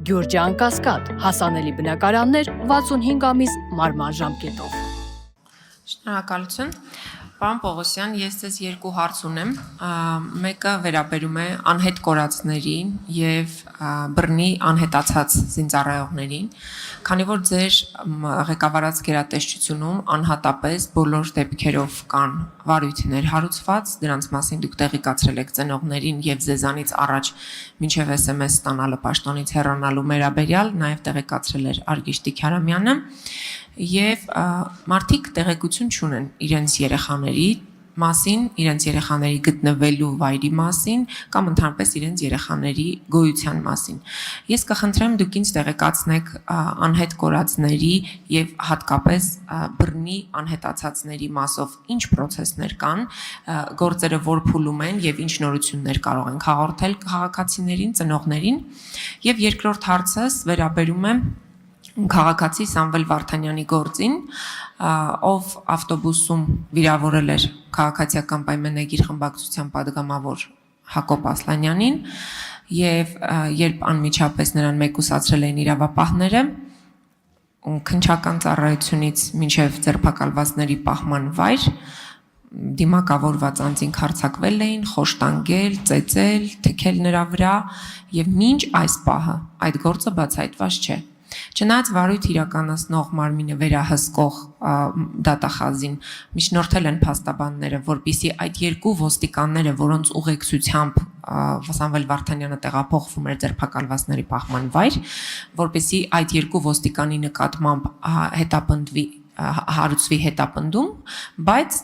Գյուրջան Կասկադ, հասանելի բնակարաններ 65 ամիս մարման ժամկետով։ Շնորհակալություն։ Պարոն Պողոսյան, ես ձեզ երկու հարց ունեմ, մեկը վերաբերում է անհետ կորածներին և բռնի անհետացած զինծառայողներին, քանի որ ձեր ղեկավարած գերատեսչությունում անհատապես բոլոր դեպքերով կան վարույթներ հարուցված, դրանց մասին դուք տեղեկացրել եք ծնողներին և ձեզանից առաջ մինչև SMS ստանալը պաշտոնից հեռանալու վերաբերյալ, նաև տեղեկացրել էր Արգիշտի Քարամյանը, և մարդիկ տեղեկություն չունեն իրենց երեխաների մասին, իրենց երեխաների գտնվելու վայրի մասին կամ ընդհանրապես իրենց երեխաների գոյության մասին։ Ես կխնդրեմ դուք ինձ տեղեկացնեք անհետ կորածների և հատկապես բռնի անհետացածների մասով ինչ պրոցեսներ կան, գործերը որ փուլում են և ինչ նորություններ կարող ենք հաղորդել քաղաքացիներին, ծնողներին, և երկրորդ հարցս վերաբերում է քաղաքացի Սամվել Վարդանյանի գործին, ով ավտոբուսում վիրավորել էր քաղաքացիական պայմանագիր խմբակցության պատգամավոր Հակոբ Ասլանյանին և երբ անմիջապես նրան մեկուսացրել էին իրավապահները, քննչական ծառայությունից մինչև ձերբակալվածների պահման վայր, դիմակավորված անձինք հարձակվել էին, խոշտանգել, ծեծել, թեքել նրա վրա և մինչ այս պահը այդ գործը բացահայտված չէ։ Չնայած վարույթ իրականացնող մարմինը վերահսկող դատախազին միջնորդել են փաստաբանները, որպեսզի այդ երկու ոստիկանները, որոնց ուղեկցությամբ Սամվել Վարդանյանը տեղափոխվում էր ձերբակալվածների պահման վայր, որպեսզի այդ երկու ոստիկանի նկատմամբ հարուցվի հետապնդում, բայց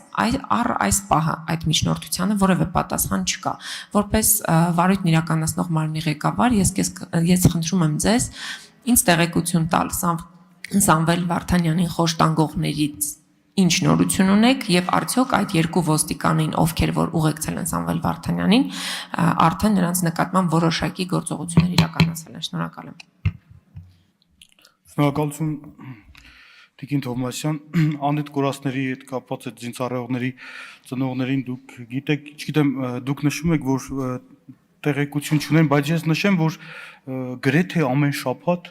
առ այս պահը այդ միջնորդությանը որևէ պատասխան չկա։ Որպես վարույթն իրականացնող մարմնի ղեկավար, ես խնդրում եմ ձեզ ինձ տեղեկություն տալ Սամվել Վարդանյանին խոշտանգողներից ինչ նորություն ունեք և արդյոք այդ երկու ոստիկանին, ովքեր որ ուղեկցել են Սամվել Վարդանյանին, արդեն նրանց նկատմամբ որոշակի գործողություններ իրականացվել են։ Շնորհակալ եմ։ Շնորհակալություն Տիկին Թովմասյան, անհետ կորածների հետ կապված այդ զինծառայողների ծնողներին դուք գիտեք, չգիտեմ, դուք նշում եք, որ տեղեկություն չունեն, բայց ես նշեմ, որ գրեթե ամեն շաբաթ,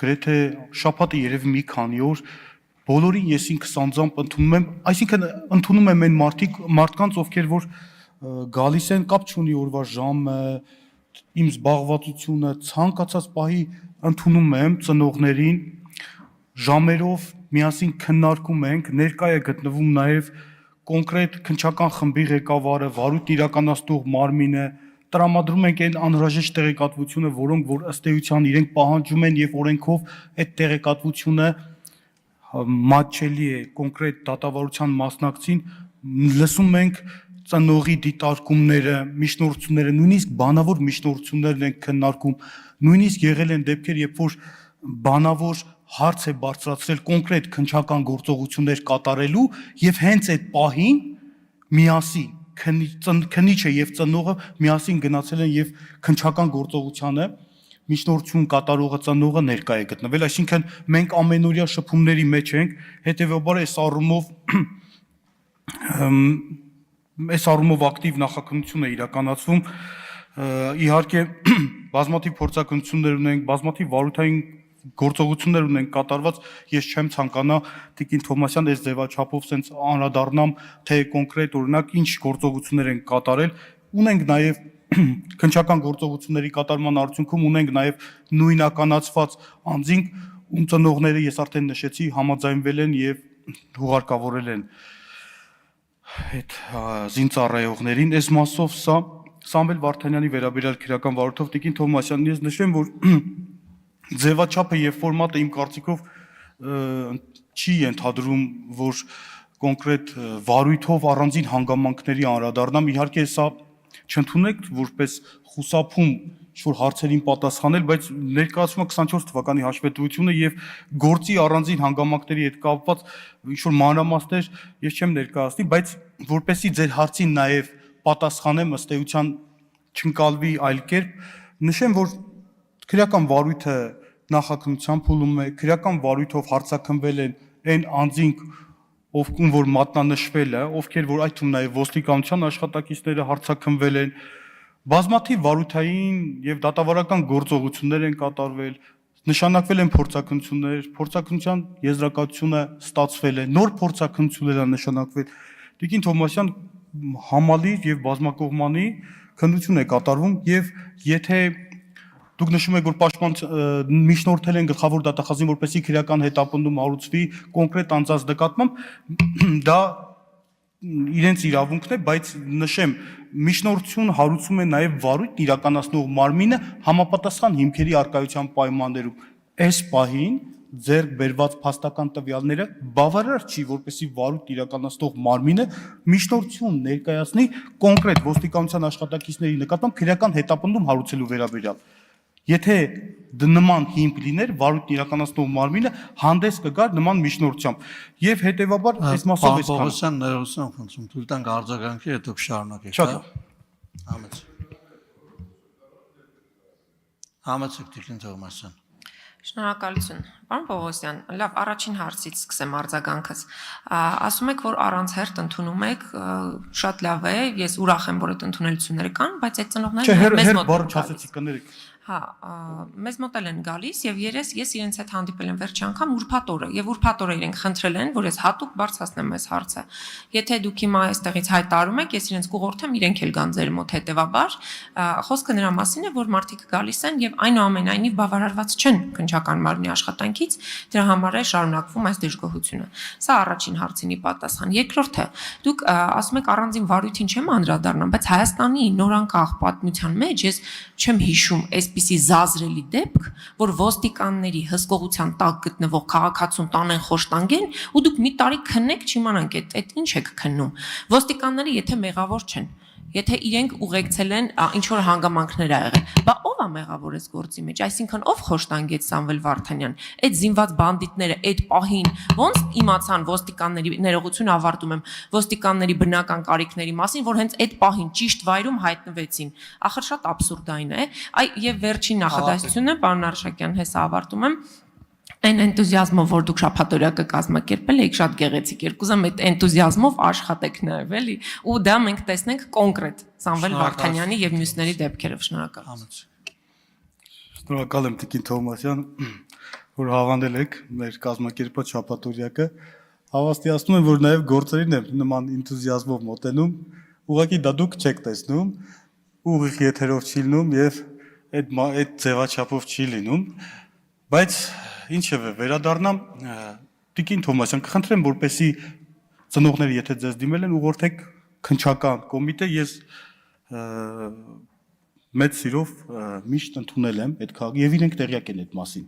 գրեթե շաբաթը երևի մի քանի օր, բոլորին ես ինքս անձամբ ընդունում եմ, այսինքն ընդունում եմ այն մարդկանց, ովքեր որ գալիս են, կապ չունի օրվա ժամը, իմ զբաղվածությունը, ցանկացած պահի ընդունում եմ ծնողներին, ժամերով միասին քննարկում ենք, ներկա է գտնվում նաև կոնկրետ քննչական խմբի ղեկավարը, վարույթ իրականացնող մարմինը, տրամադրում ենք այն անհրաժեշտ տեղեկատվությունը, որոնք որ ըստ էության իրենք պահանջում են եւ օրենքով այդ տեղեկատվությունը մատչելի է կոնկրետ դատավարության մասնակցին, լսում ենք ծնողի դիտարկումները, միջնորդությունները, նույնիսկ բանավոր միջնորդություններն են քննարկում, նույնիսկ եղել են դեպքեր, երբ որ բանավոր հարց է բարձրացրել կոնկրետ քննչական գործողություններ կատարելու եւ հենց այդ պահին միասին քննիչը եւ ծնողը միասին գնացել են եւ քննչական գործողությանը միջնորդություն կատարողը ծնողը ներկա է գտնվել, այսինքն մենք ամենօրյա շփումների մեջ ենք, հետեւաբար այս առումով ակտիվ նախաքննություն է իրականացվում, իհարկե բազմաթիվ փորձակնություններ ունենք, բազմաթիվ վարույթային գործողություններ ունենք կատարված, ես չեմ ցանկանա Տիկին Թովմասյան այս ձևաչափով sense անդրադառնամ, թե կոնկրետ օրինակ ինչ գործողություններ են կատարել, ունենք նաև քննչական գործողությունների կատարման արդյունքում ունենք նաև նույնականացված անձինք, ում ծնողները ես արդեն նշեցի, համաձայնվել են եւ հուղարկավորել են այդ զինծառայողներին, այս մասով սա Սամվել Վարդանյանի վերաբերյալ քրեական վարույթով Տիկին Թովմասյան, ես նշեմ, որ ձևաչափը եւ ֆորմատը իմ կարծիքով չի ընդհանրում, որ կոնկրետ վարույթով առանձին հանգամանքների անդրադառնամ, իհարկե սա չընդունեք որպես խուսափում ինչ-որ հարցերին պատասխանել, բայց ներկայացումը 24 թվականի հաշվետվությունը եւ գործի առանձին հանգամանքների հետ կապված ինչ-որ մանրամասներ ես չեմ ներկայացնի, բայց որպեսի ձեր հարցին նաեւ պատասխանեմ, ըստ էության չընկալվի այլ կերպ, նշեմ, որ քրեական վարույթը նախաքննության փուլում է, քրեական վարույթով հարցաքննվել են այն անձինք, ովքեր որ մատնանշվել է, ովքեր որ այդ թվում նաև ոստիկանության աշխատակիցները հարցաքննվել են, բազմաթիվ վարույթային եւ դատավարական գործողություններ են կատարվել, նշանակվել են փորձակնություններ, փորձակնության եզրակացությունը ստացվել է, նոր փորձակնություններ են նշանակվել։ Տիկին Թովմասյան համալիր եւ բազմակողմանի քննություն է կատարվում եւ եթե դուք նշում եք որ պաշտպան միջնորդել են գլխավոր դատախազին որպեսզի քրեական հետապնդում հարուցվի կոնկրետ անձանց նկատմամբ դա իրենց իրավունքն է, բայց նշեմ միջնորդություն հարուցում է նաև վարույթ իրականացնող մարմինը համապատասխան հիմքերի արկայության պայմաններում։ Այս պահին ձեռք բերված փաստական տվյալները բավարար չի, որպեսզի վարույթ իրականացնող մարմինը միջնորդություն ներկայացնի կոնկրետ ոստիկանության աշխատակիցների նկատմամբ քրեական հետապնդում հարուցելու վերաբերյալ։ Եթե նման հիմք լիներ, վարույթ իրականացնող մարմինը հանդես կգար նման միջնորդությամբ։ Եվ հետևաբար այս մասով էս կան։ Պարոն ներողություն խնդրում, թույլ տանք արձագանքի, հետո կշարունակեք։ Շատ լավ։ Համեցեք Տիկին Թովմասյան։ Շնորհակալություն։ Պարոն Պողոսյան, լավ, առաջին հարցից սկսեմ արձագանքս։ Ասում եք, որ առանց հերթ ընդունում եք, շատ լավ է, ես ուրախ եմ, որ այդ ընդունելությունները կան, բայց այդ ծնողները մեզ մոտ բառը չասեցի կներեք։ Հա, մեզ մոտ են գալիս եւ ես իրենց հետ հանդիպել եմ վերջի անգամ ուրբաթ օրը եւ ուրբաթ օրը իրենք խնդրել են, որ ես հատուկ բարձրացնեմ այս հարցը։ Եթե դուք հիմա այստեղից հայտարարում եք, ես իրենց կուղորդեմ, իրենք էլ գան ձեր մոտ հետեւաբար։ Խոսքը նրա մասին է, որ մարդիկ գալիս են եւ այնուամենայնիվ բավարարված չեն քննչական մարմնի աշխատանքից, դրա համար է շարունակվում այս դժգոհությունը։ Սա առաջին հարցինի պատասխան։ Երկրորդը, դուք ասում եք առանձին վարույթին չեմ անդրադառնամ, բայց Հայաստանի նորանկախ պատմության մեջ ես չեմ հիշում այսպիսի զազրելի դեպք, որ ոստիկանների հսկողության տակ գտնվող քաղաքացուն տանեն խոշտանգեն ու դուք մի տարի քննեք չիմանանք այդ ինչ եք քննում։ Ոստիկանները եթե մեղավոր չեն, եթե իրենք ուղեկցել են ինչ որ հանգամանքներ ա եղել, բա ով է մեղավոր այս գործի մեջ, այսինքն ով խոշտանգեց Սամվել Վարդանյան, այդ զինված բանդիտները այդ պահին ոնց իմացան ոստիկանների ներողություն ավարտում եմ ոստիկանների բնական կարիքների մասին, որ հենց այդ պահին ճիշտ վայրում հայտնվեցին, ախր շատ աբսուրդային է, եւ վերջին նախադասությունը պարոն Արշակյան հեսա ավարտում եմ Այն էնտուզիազմով, որ դուք շաբաթօրյա կկազմակերպել եք, շատ գեղեցիկ էր։ Կուզեմ այդ էնտուզիազմով աշխատեք նաև, էլի, ու դա մենք տեսնենք կոնկրետ Սամվել Վարդանյանի եւ մյուսների դեպքերով։ Շնորհակալություն։ Շնորհակալ եմ Տիկին Թովմասյան, որ հավանել եք մեր կազմակերպած շաբաթօրյակը։ Հավաստիացնում եմ, որ նաև գործերին եմ նման էնտուզիազմով մոտենում, ուղղակի դա դուք չեք տեսնում, ուղիղ եթերով չի լինում եւ այդ ձևաչափով չի լինում, բայց ինչևէ վերադառնամ Տիկին Թովմասյան, կխնդրեմ որպեսի ծնողները եթե ձեզ դիմել են ուղղորդեք քննչական կոմիտե, ես մեծ սիրով միշտ ընդունել եմ այդ քաղաքի եւ իրենք տեղյակ են այդ մասին։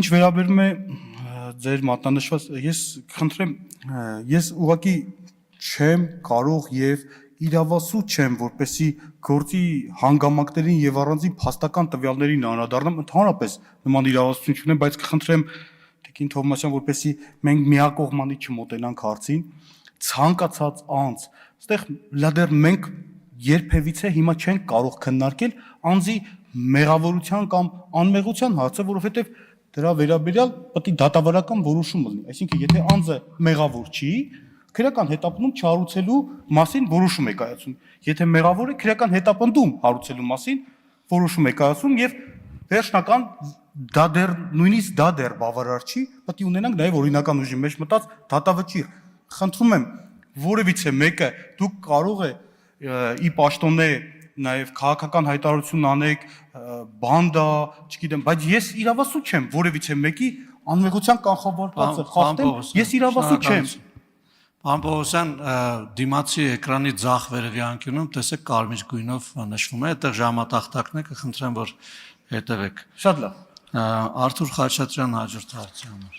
Ինչ վերաբերում է ձեր մատնանշված, ես կխնդրեմ, ես ուղղակի չեմ կարող եւ իրավասու չեմ, որպեսի գործի հանգամանքներին եւ առանձին փաստական տվյալներին անդրադառնամ, ընդհանրապես նման իրավասություն չունեմ, բայց կխնդրեմ Տիկին Թովմասյան, որպեսի մենք միակողմանի չմոտենանք հարցին, ցանկացած անձ, այստեղ լադեր մենք երբևիցե հիմա չենք կարող քննարկել անձի մեղավորության կամ անմեղության հարցը, որովհետեւ դրա վերաբերյալ պետք է դատավարական որոշում լինի, այսինքն եթե անձը մեղավոր չի քրեական հետապնդում չհարուցելու մասին որոշում է կայացում։ Եթե մեղավոր է, քրեական հետապնդում հարուցելու մասին որոշում է կայացում եւ վերջնական դա դեռ նույնիսկ դա դեռ բավարար չի, պետք է ունենանք նաեւ օրինական ուժի մեջ մտած դատավճիռ։ Խնդրում եմ, որևիցե մեկը դուք կարող է ի պաշտոնե նաեւ քաղաքական հայտարարություն անեք, բանդա, չգիտեմ, բայց ես իրավասու չեմ որևիցե մեկի անմեղության կանխաբարկվածը խախտեմ, ես իրավասու չեմ։ Պարոն Պողոսյան, դիմացի էկրանի ձախ վերևի անկյունում տեսեք կարմիր գույնով նշվում է, այդտեղ ժամատախտակն է, կխնդրեմ որ հետևեք։ Շատ լավ։ Արթուր Խաչատրյան հաջորդ հարցի համար։